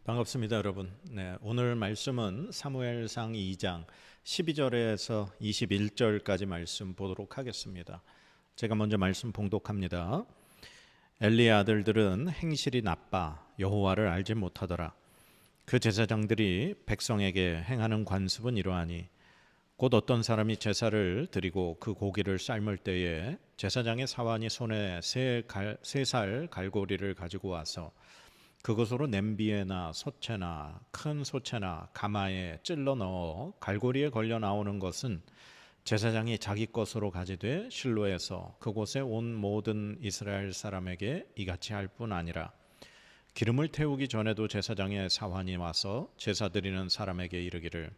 반갑습니다, 여러분. 오늘 말씀은 사무엘상 2장 12절에서 21절까지 말씀 보도록 하겠습니다. 제가 먼저 말씀 봉독합니다. 엘리의 아들들은 행실이 나빠 여호와를 알지 못하더라. 그 제사장들이 백성에게 행하는 관습은 이러하니 곧 어떤 사람이 제사를 드리고 그 고기를 삶을 때에 제사장의 사환이 손에 세 살 갈고리를 가지고 와서 그것으로 냄비에나 소채나 큰 소채나 가마에 찔러 넣어 갈고리에 걸려 나오는 것은 제사장이 자기 것으로 가지되 실로에서 그곳에 온 모든 이스라엘 사람에게 이같이 할 뿐 아니라 기름을 태우기 전에도 제사장의 사환이 와서 제사 드리는 사람에게 이르기를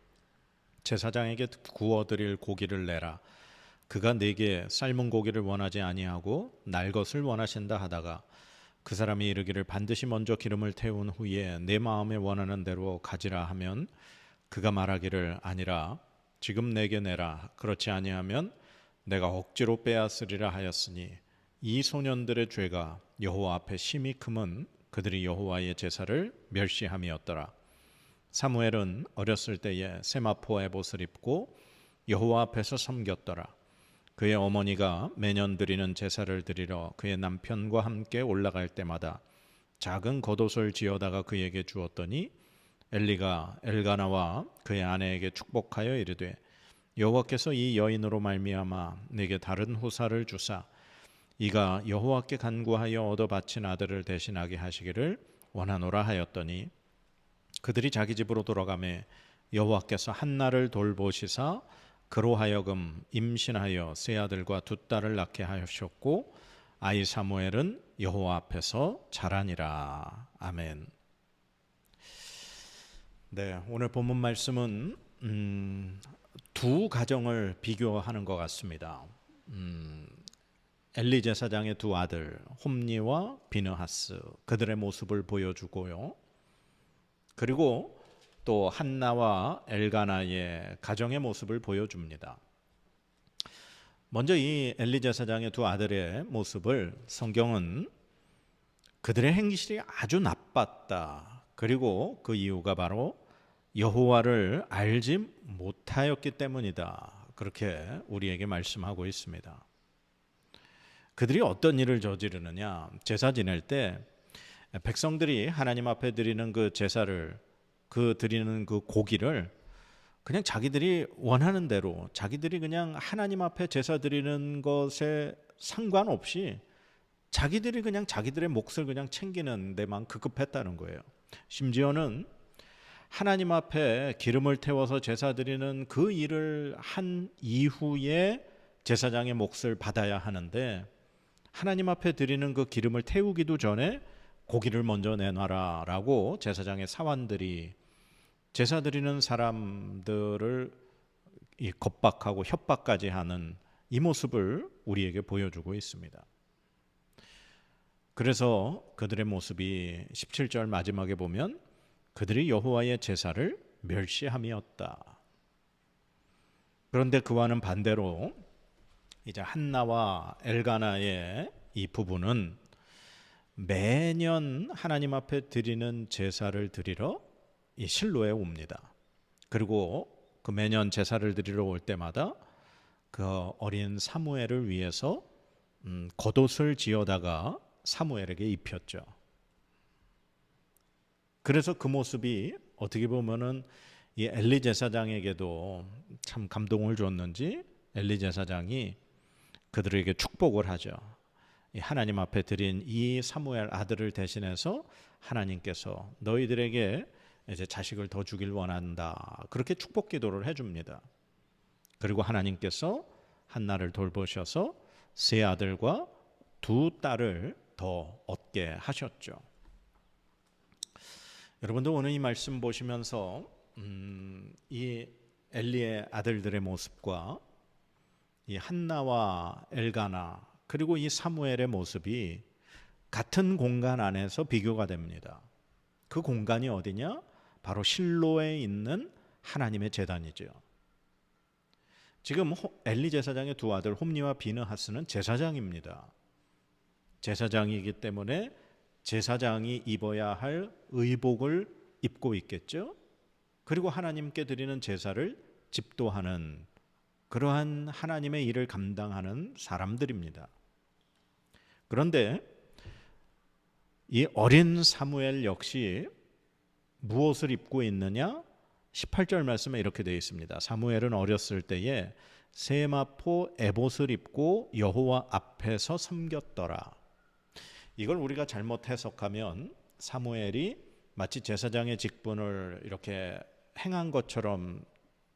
제사장에게 구워 드릴 고기를 내라. 그가 내게 삶은 고기를 원하지 아니하고 날 것을 원하신다 하다가 그 사람이 이르기를 반드시 먼저 기름을 태운 후에 내 마음에 원하는 대로 가지라 하면 그가 말하기를 아니라 지금 내게 내라. 그렇지 아니하면 내가 억지로 빼앗으리라 하였으니 이 소년들의 죄가 여호와 앞에 심히 크면 그들이 여호와의 제사를 멸시함이었더라. 사무엘은 어렸을 때에 세마포 에봇을 입고 여호와 앞에서 섬겼더라. 그의 어머니가 매년 드리는 제사를 드리러 그의 남편과 함께 올라갈 때마다 작은 겉옷을 지어다가 그에게 주었더니 엘리가 엘가나와 그의 아내에게 축복하여 이르되 여호와께서 이 여인으로 말미암아 내게 다른 후사를 주사 이가 여호와께 간구하여 얻어 바친 아들을 대신하게 하시기를 원하노라 하였더니 그들이 자기 집으로 돌아가매 여호와께서 한나를 돌보시사 그로 하여금 임신하여 세 아들과 두 딸을 낳게 하셨고 아이 사무엘은 여호와 앞에서 자라니라. 아멘. 오늘 본문 말씀은 두 가정을 비교하는 것 같습니다. 엘리 제사장의 두 아들 홈니와 비느하스 그들의 모습을 보여주고요. 그리고 또 한나와 엘가나의 가정의 모습을 보여줍니다. 먼저 이 엘리 제사장의 두 아들의 모습을 성경은 그들의 행실이 아주 나빴다. 그리고 그 이유가 바로 여호와를 알지 못하였기 때문이다. 그렇게 우리에게 말씀하고 있습니다. 그들이 어떤 일을 저지르느냐? 제사 지낼 때 백성들이 하나님 앞에 드리는 그 제사를 드리는 그 고기를 그냥 자기들이 원하는 대로 자기들이 그냥 하나님 앞에 제사 드리는 것에 상관없이 자기들이 그냥 자기들의 몫을 그냥 챙기는 데만 급급했다는 거예요. 심지어는 하나님 앞에 기름을 태워서 제사 드리는 그 일을 한 이후에 제사장의 몫을 받아야 하는데 하나님 앞에 드리는 그 기름을 태우기도 전에 고기를 먼저 내놔라 라고 제사장의 사환들이 제사 드리는 사람들을 겁박하고 협박까지 하는 이 모습을 우리에게 보여주고 있습니다. 그래서 그들의 모습이 17절 마지막에 보면 그들이 여호와의 제사를 멸시함이었다. 그런데 그와는 반대로 이제 한나와 엘가나의 이 부부는 매년 하나님 앞에 드리는 제사를 드리러 이 실로에 옵니다. 그리고 그 매년 제사를 드리러 올 때마다 그 어린 사무엘을 위해서 겉옷을 지어다가 사무엘에게 입혔죠. 그래서 그 모습이 어떻게 보면은 이 엘리 제사장에게도 참 감동을 줬는지 엘리 제사장이 그들에게 축복을 하죠. 하나님 앞에 드린 이 사무엘 아들을 대신해서 하나님께서 너희들에게 이제 자식을 더 주길 원한다. 그렇게 축복 기도를 해줍니다. 그리고 하나님께서 한나를 돌보셔서 세 아들과 두 딸을 더 얻게 하셨죠. 여러분도 오늘 이 말씀 보시면서 이 엘리의 아들들의 모습과 이 한나와 엘가나 그리고 이 사무엘의 모습이 같은 공간 안에서 비교가 됩니다. 그 공간이 어디냐? 바로 실로에 있는 하나님의 제단이죠. 지금 엘리 제사장의 두 아들 홈니와 비느하스는 제사장입니다. 제사장이기 때문에 제사장이 입어야 할 의복을 입고 있겠죠. 그리고 하나님께 드리는 제사를 집도하는 그러한 하나님의 일을 감당하는 사람들입니다. 그런데 이 어린 사무엘 역시 무엇을 입고 있느냐? 18절 말씀에 이렇게 되어 있습니다. 사무엘은 어렸을 때에 세마포 에봇을 입고 여호와 앞에서 섬겼더라. 이걸 우리가 잘못 해석하면 사무엘이 마치 제사장의 직분을 이렇게 행한 것처럼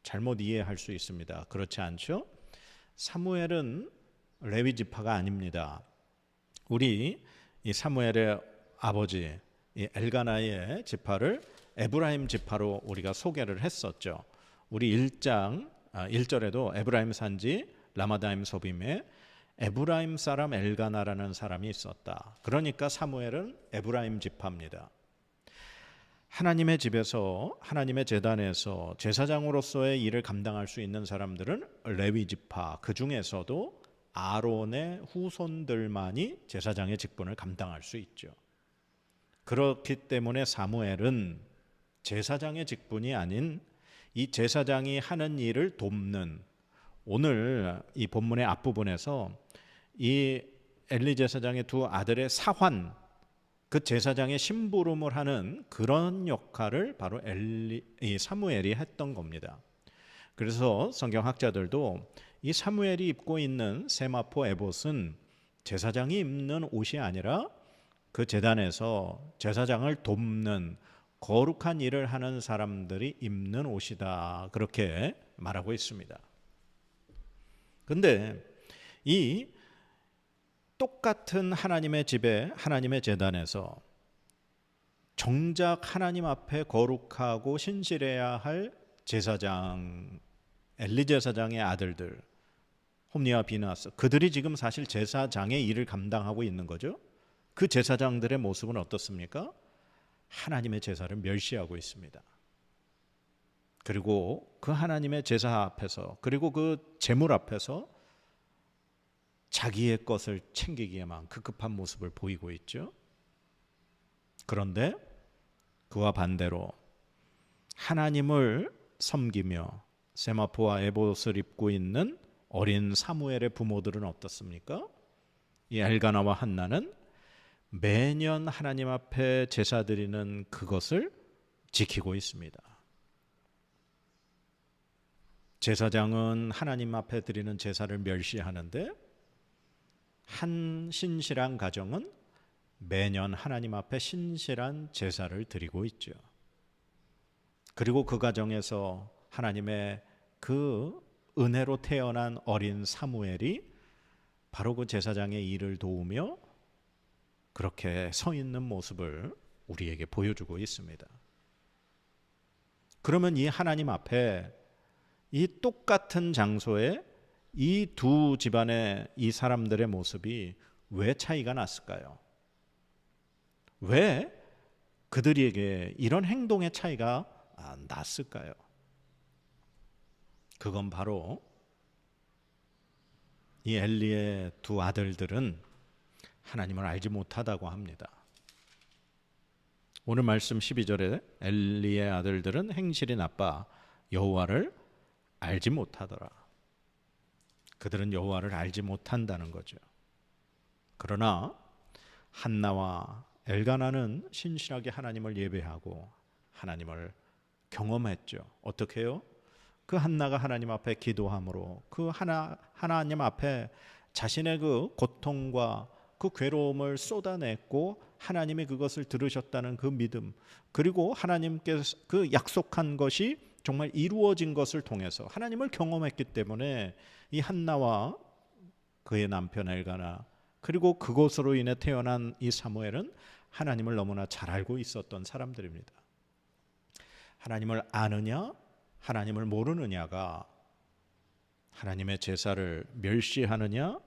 잘못 이해할 수 있습니다. 그렇지 않죠? 사무엘은 레위 지파가 아닙니다. 우리 이 사무엘의 아버지 이 엘가나의 지파를 에브라임 지파로 우리가 소개를 했었죠. 우리 1절에도 에브라임 산지 라마다임 소빔에 에브라임 사람 엘가나라는 사람이 있었다. 그러니까 사무엘은 에브라임 지파입니다. 하나님의 집에서 하나님의 제단에서 제사장으로서의 일을 감당할 수 있는 사람들은 레위 지파, 그 중에서도 아론의 후손들만이 제사장의 직분을 감당할 수 있죠. 그렇기 때문에 사무엘은 제사장의 직분이 아닌 이 제사장이 하는 일을 돕는, 오늘 이 본문의 앞부분에서 이 엘리 제사장의 두 아들의 사환, 그 제사장의 심부름을 하는 그런 역할을 바로 이 사무엘이 했던 겁니다. 그래서 성경학자들도 이 사무엘이 입고 있는 세마포 에봇은 제사장이 입는 옷이 아니라 그 제단에서 제사장을 돕는 거룩한 일을 하는 사람들이 입는 옷이다, 그렇게 말하고 있습니다. 그런데 이 똑같은 하나님의 집에 하나님의 제단에서 정작 하나님 앞에 거룩하고 신실해야 할 제사장, 엘리 제사장의 아들들 홈니와 비나스, 그들이 지금 사실 제사장의 일을 감당하고 있는 거죠. 그 제사장들의 모습은 어떻습니까? 하나님의 제사를 멸시하고 있습니다. 그리고 그 하나님의 제사 앞에서, 그리고 그 제물 앞에서 자기의 것을 챙기기에만 급급한 모습을 보이고 있죠. 그런데 그와 반대로 하나님을 섬기며 세마포와 에봇을 입고 있는 어린 사무엘의 부모들은 어떻습니까? 이 엘가나와 한나는 매년 하나님 앞에 제사 드리는 그것을 지키고 있습니다. 제사장은 하나님 앞에 드리는 제사를 멸시하는데 한 신실한 가정은 매년 하나님 앞에 신실한 제사를 드리고 있죠. 그리고 그 가정에서 하나님의 그 은혜로 태어난 어린 사무엘이 바로 그 제사장의 일을 도우며 그렇게 서 있는 모습을 우리에게 보여주고 있습니다. 그러면 이 하나님 앞에 이 똑같은 장소에 이 두 집안의 이 사람들의 모습이 왜 차이가 났을까요? 왜 그들에게 이런 행동의 차이가 났을까요? 그건 바로 이 엘리의 두 아들들은 하나님을 알지 못하다고 합니다. 오늘 말씀 12절에 엘리의 아들들은 행실이 나빠 여호와를 알지 못하더라. 그들은 여호와를 알지 못한다는 거죠. 그러나 한나와 엘가나는 신실하게 하나님을 예배하고 하나님을 경험했죠. 어떻게 해요? 그 한나가 하나님 앞에 기도함으로 그 하나님 앞에 자신의 그 고통과 그 괴로움을 쏟아냈고 하나님이 그것을 들으셨다는 그 믿음, 그리고 하나님께서 그 약속한 것이 정말 이루어진 것을 통해서 하나님을 경험했기 때문에 이 한나와 그의 남편 엘가나, 그리고 그것으로 인해 태어난 이 사무엘은 하나님을 너무나 잘 알고 있었던 사람들입니다. 하나님을 아느냐 하나님을 모르느냐가 하나님의 제사를 멸시하느냐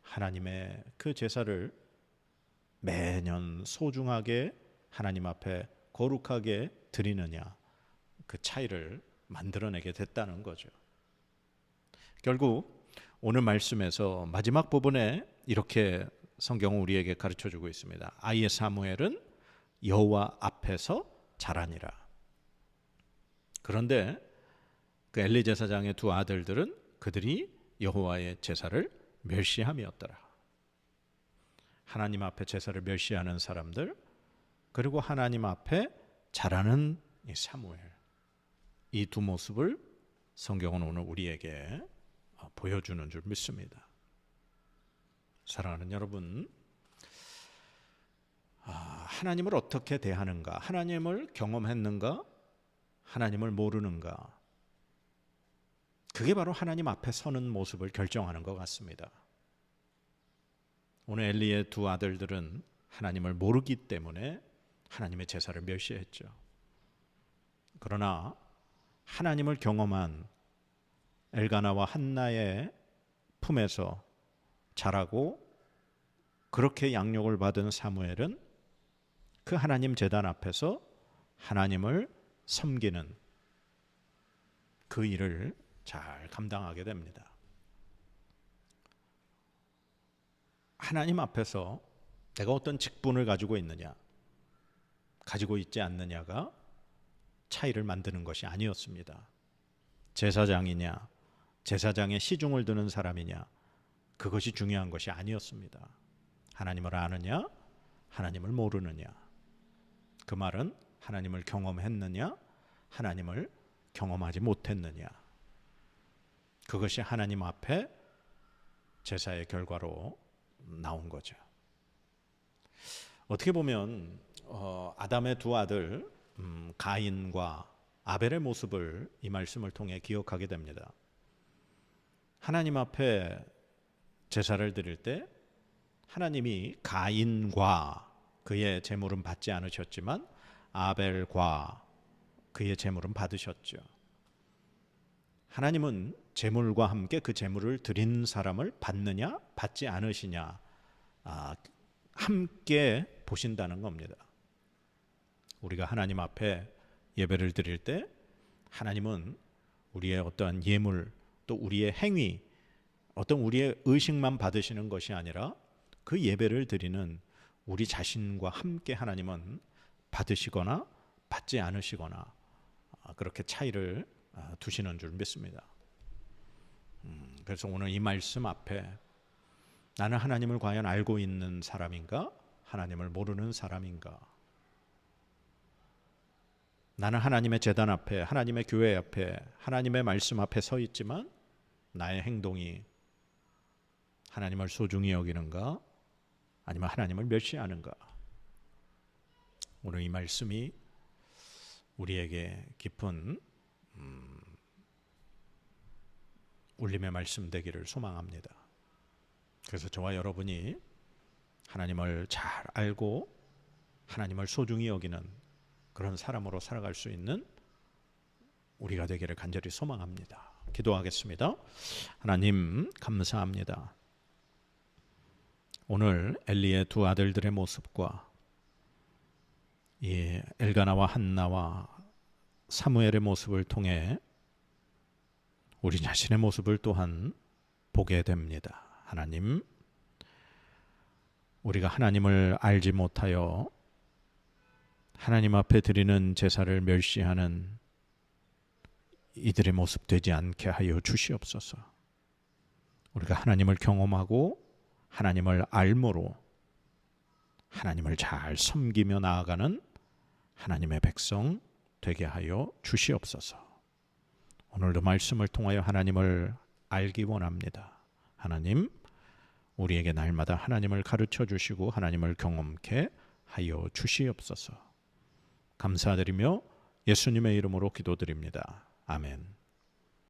하나님의 그 제사를 매년 소중하게 하나님 앞에 거룩하게 드리느냐, 그 차이를 만들어내게 됐다는 거죠. 결국 오늘 말씀에서 마지막 부분에 이렇게 성경은 우리에게 가르쳐주고 있습니다. 아이의 사무엘은 여호와 앞에서 자라니라. 그런데 그 엘리 제사장의 두 아들들은 그들이 여호와의 제사를 멸시함이었더라. 하나님 앞에 제사를 멸시하는 사람들, 그리고 하나님 앞에 잘하는 이 사무엘, 이 두 모습을 성경은 오늘 우리에게 보여주는 줄 믿습니다. 사랑하는 여러분, 하나님을 어떻게 대하는가, 하나님을 경험했는가, 하나님을 모르는가, 그게 바로 하나님 앞에 서는 모습을 결정하는 것 같습니다. 오늘 엘리의 두 아들들은 하나님을 모르기 때문에 하나님의 제사를 멸시했죠. 그러나 하나님을 경험한 엘가나와 한나의 품에서 자라고 그렇게 양육을 받은 사무엘은 그 하나님 제단 앞에서 하나님을 섬기는 그 일을 잘 감당하게 됩니다. 하나님 앞에서 내가 어떤 직분을 가지고 있느냐, 가지고 있지 않느냐가 차이를 만드는 것이 아니었습니다. 제사장이냐, 제사장의 시중을 드는 사람이냐, 그것이 중요한 것이 아니었습니다. 하나님을 아느냐, 하나님을 모르느냐, 그 말은 하나님을 경험했느냐, 하나님을 경험하지 못했느냐, 그것이 하나님 앞에 제사의 결과로 나온 거죠. 어떻게 보면 아담의 두 아들 가인과 아벨의 모습을 이 말씀을 통해 기억하게 됩니다. 하나님 앞에 제사를 드릴 때 하나님이 가인과 그의 제물은 받지 않으셨지만 아벨과 그의 제물은 받으셨죠. 하나님은 제물과 함께 그 제물을 드린 사람을 받느냐 받지 않으시냐 함께 보신다는 겁니다. 우리가 하나님 앞에 예배를 드릴 때 하나님은 우리의 어떠한 예물 또 우리의 행위, 어떤 우리의 의식만 받으시는 것이 아니라 그 예배를 드리는 우리 자신과 함께 하나님은 받으시거나 받지 않으시거나 그렇게 차이를 두시는 줄 믿습니다. 그래서 오늘 이 말씀 앞에 나는 하나님을 과연 알고 있는 사람인가? 하나님을 모르는 사람인가? 나는 하나님의 제단 앞에, 하나님의 교회 앞에, 하나님의 말씀 앞에 서 있지만 나의 행동이 하나님을 소중히 여기는가? 아니면 하나님을 멸시하는가? 오늘 이 말씀이 우리에게 깊은 울림의 말씀 되기를 소망합니다. 그래서 저와 여러분이 하나님을 잘 알고 하나님을 소중히 여기는 그런 사람으로 살아갈 수 있는 우리가 되기를 간절히 소망합니다. 기도하겠습니다. 하나님 감사합니다. 오늘 엘리의 두 아들들의 모습과 이 엘가나와 한나와 사무엘의 모습을 통해 우리 자신의 모습을 또한 보게 됩니다. 하나님, 우리가 하나님을 알지 못하여 하나님 앞에 드리는 제사를 멸시하는 이들의 모습 되지 않게 하여 주시옵소서. 우리가 하나님을 경험하고 하나님을 알므로 하나님을 잘 섬기며 나아가는 하나님의 백성 되게 하여 주시옵소서. 오늘도 말씀을 통하여 하나님을 알기 원합니다. 하나님, 우리에게 날마다 하나님을 가르쳐 주시고 하나님을 경험케 하여 주시옵소서. 감사드리며 예수님의 이름으로 기도드립니다. 아멘.